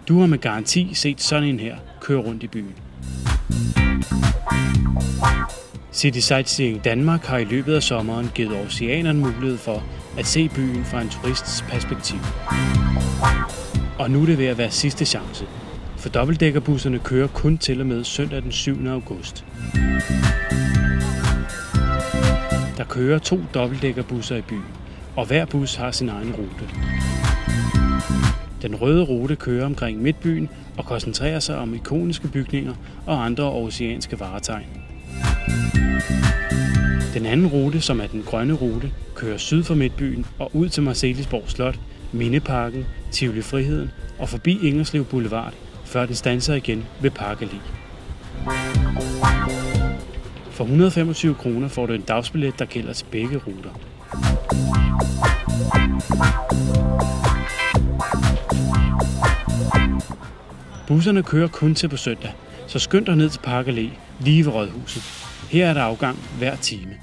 Du har med garanti set sådan en her køre rundt i byen. City Sightseeing Danmark har i løbet af sommeren givet oceanerne mulighed for at se byen fra en turists perspektiv. Og nu er det ved at være sidste chance, for dobbeltdækkerbusserne kører kun til og med søndag den 7. august. Der kører 2 dobbeltdækkerbusser i byen, og hver bus har sin egen rute. Den røde rute kører omkring midtbyen og koncentrerer sig om ikoniske bygninger og andre oceanske varetegn. Den anden rute, som er den grønne rute, kører syd for midtbyen og ud til Marselisborg Slot, Mindeparken, Tivoli Friheden og forbi Ingerslev Boulevard, før den standser igen ved Park Allé. For 125 kroner får du en dagsbillet, der gælder til begge ruter. Busserne kører kun til på søndag, så skynd dig ned til Park Allé lige ved Rådhuset. Her er der afgang hver time.